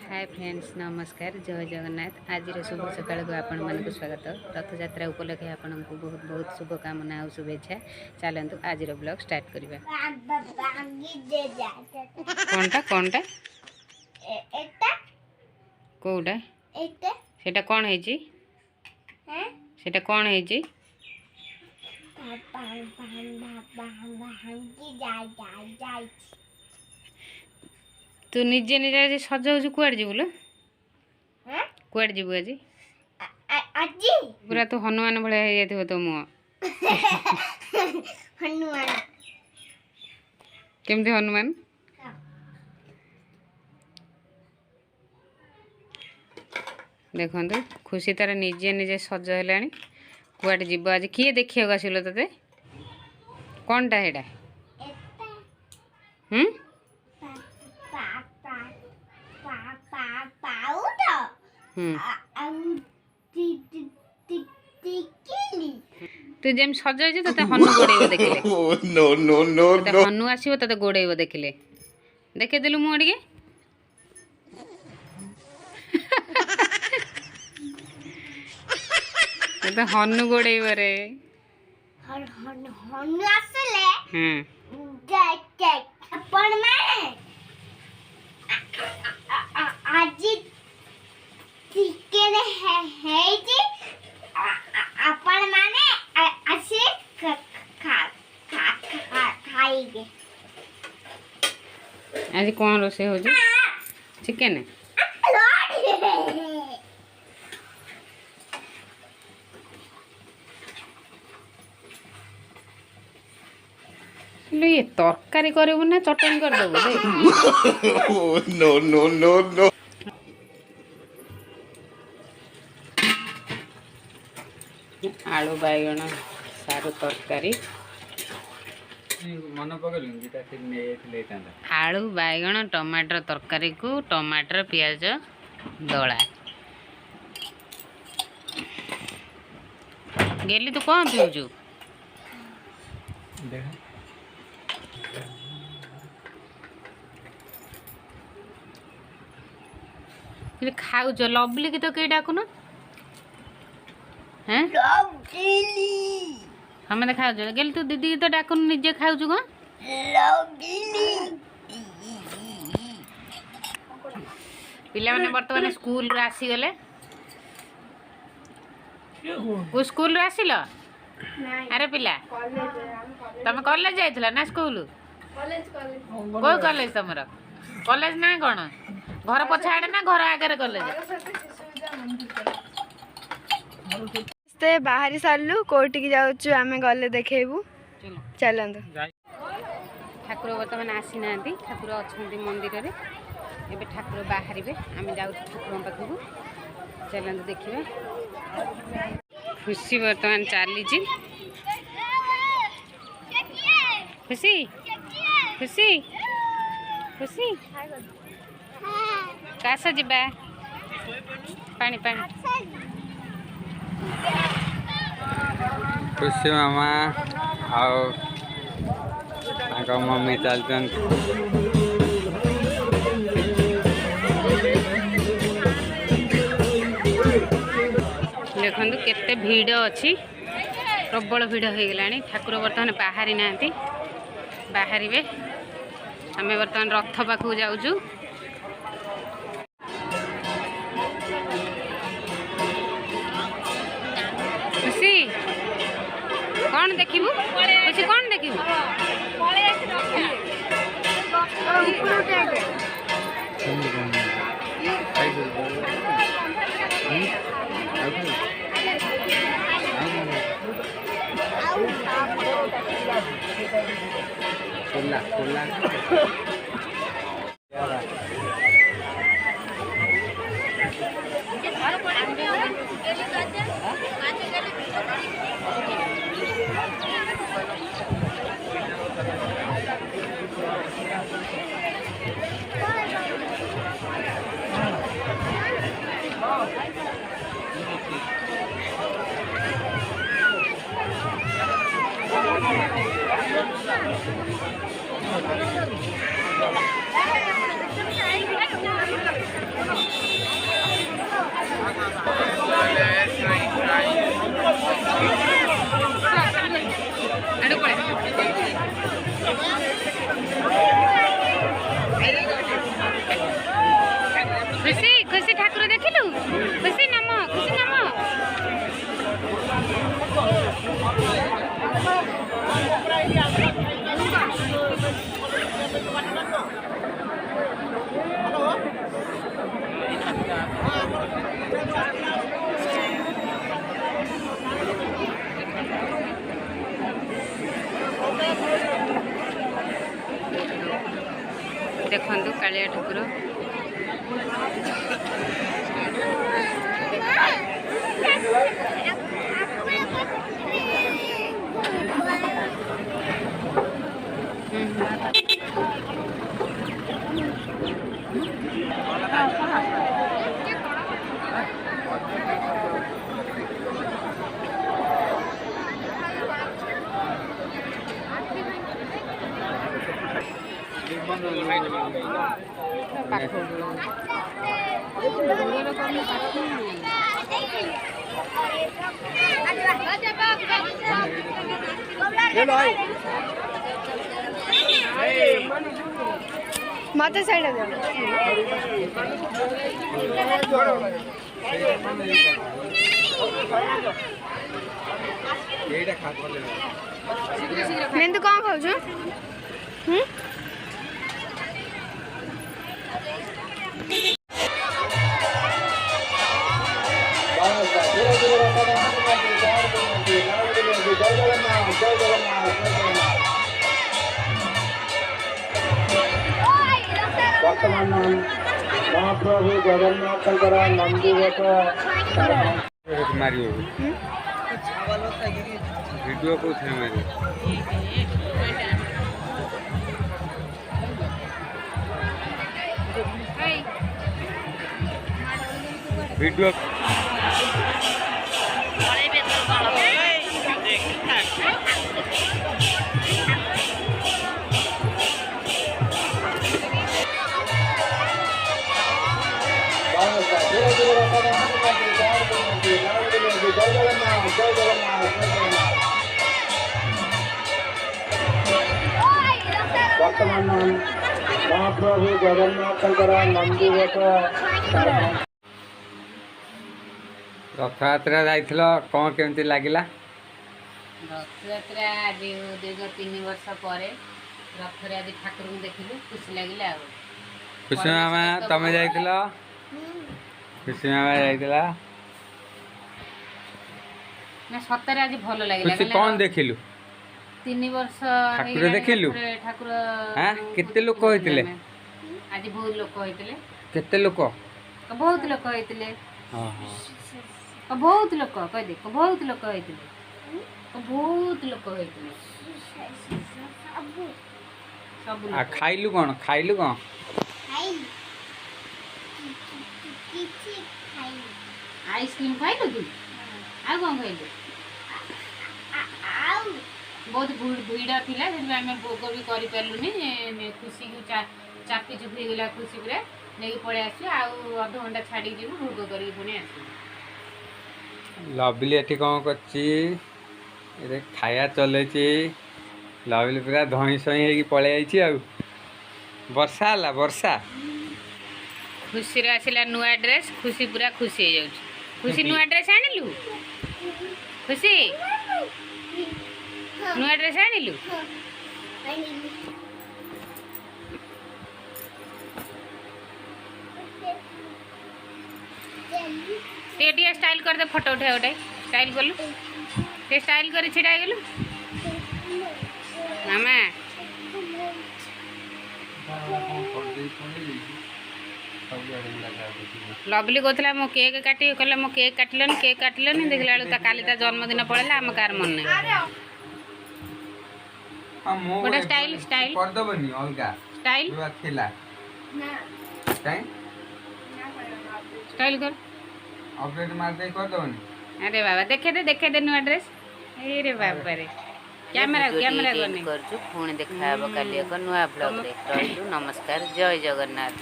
Hi friends नमस्कार जय जगन्नाथ आज शुभ सकाल को आपण मान स्वागत रथ यात्रा उपलक्षे आपण को बहुत बहुत शुभकामना और शुभेच्छा। चलतु आज ब्लॉग स्टार्ट करवा। कौनटा कौनटा कोटा सेटा कौन है जी सेटा कौन है जी तू निजे निजे सजाऊ कुआड़ जीव लो कुआड़ जीव आज पूरा तो हनुमान भाया हो तो मुह हनुमान केमती हनुमान देखो खुशी तार निजे निजे सज है कुआड़ जीव आज किए देखिए आसिल ते कौनटा है तू जेम सजाई ते हनु गोड़े देखिले नो नो नो हनु आसो ते गोड़े देखिले देखे देलु मुँह टे हनु गोड़े रे हनु आसले अपन में आज चिकन है जी अपन माने ऐसे खाएंगे आज कौन रोसे हो जी चिकन ये तरकारी करबु ना चटनी कर देबु नो नो नो नो आलू बैगण सारू तरकारी मन आलू बैगण टमाटर तरकारी को टमाटर पियाज दला गेली तू कौन पीऊचु खाऊच लवली की तो कई डाकुन हमें खाऊ गेल तू दीदी तो डाकुन निजे खाऊ कौन पिला मैंने बर्तमान स्कूल रे आसीगले को स्कूल रे आसिल अरे पिला तुम कॉलेज जाइथिला ना स्कूल को कॉलेज तुमर कॉलेज ना कौन घर पछाड़े ना घर आगे कॉलेज बाहरी सारू कोटिक जाऊँ आम गले देखेबू चलतु ठाकुर बर्तमान आसी ना ठाकुर अच्छा मंदिर में एवं ठाकुर बाहर आम जाऊँ ठाकुर पाखक चलतु देखा खुशी बर्तमान चली खुशी खुशी खुशी कास जा पानी पानी खुशी मामा आओ मम्मी चलते देखु केते भीड़ अच्छी प्रबल भीड़ हो गला ठाकुर बर्तमान बाहरी ना बाहर आम बर्तमान रथ पाखक जाऊँ खुशी कौन देखिबू खुशी कौन देखिबू ଦେଖନ୍ତୁ କାଳିଆ ଠାକୁର। मत साइड तू कौन खाऊ वर्तमान महाप्रभु जगन्नाथ नंदी मारी वीडियो को मारी वीडियो वर्तमान महाप्रभु जगन्नाथ नंदी रथयात्रा जाइथिल कौन केमती लागिला? रथयात्रा आज दीर्घ 3 वर्ष पर रथरे आज ठाकुर को देखिलु खुशी लागिला। खुशी मामा तमे जाइथिल? खुशी मामा जाइथिला ना सतरे आज भल लागिला। खुशी कौन देखिलु? 3 वर्ष ठाकुर देखिलु? ठाकुर हां केते लोक होइतिले? आज बहुत लोक होइतिले। केते लोक? बहुत लोक होइतिले। हां बहुत लोक कह दे बहुत लोक होइतिले। बहुत लोक होइतिले। सब आ खाइलु कोन? खाइलु कोन? आइसक्रीम खाइलु तू? आ कोन खाइलु? बहुत भीड़ थिला जे आमे भोग भी करि परलुनी। खुशी को चापी चुपी गेला खुशी पुरा नै पळे आसी आ आधा घंटा छाडी जेबु भोग करि पुनी आसी। लवली एठी कौन करची? ए खाया चलेची लवली पूरा धई सई हे पळे आइची आ वर्षा ला वर्षा खुशी रे आसिला नुआ ड्रेस। खुशी पूरा खुशी हो जाउची। खुशी नुआ ड्रेस आनिलु? खुशी नुआ ड्रेस आनिलु? टे स्टाइल कर दे फोटो उठा उठा स्टाइल कलु टे स्टाइल कर छिड़ा गेलु मामा लवली कहला मो केक काटी कहला मो केक काटिलनी देखला बेलू काली ता जन्मदिन पड़ेला आम कार मन नहीं गोटे स्टाइल स्टाइल कर दबनी अलगा स्टाइल पूरा खेला ना स्टाइल कर अपडेट मार दे कर दबनी। अरे बाबा देखे दे नुआ ड्रेस। अरे बाबा रे कैमरा करने कर पुणी देखा काली एक नुआ ब्लॉग रे। नमस्कार जय जगन्नाथ।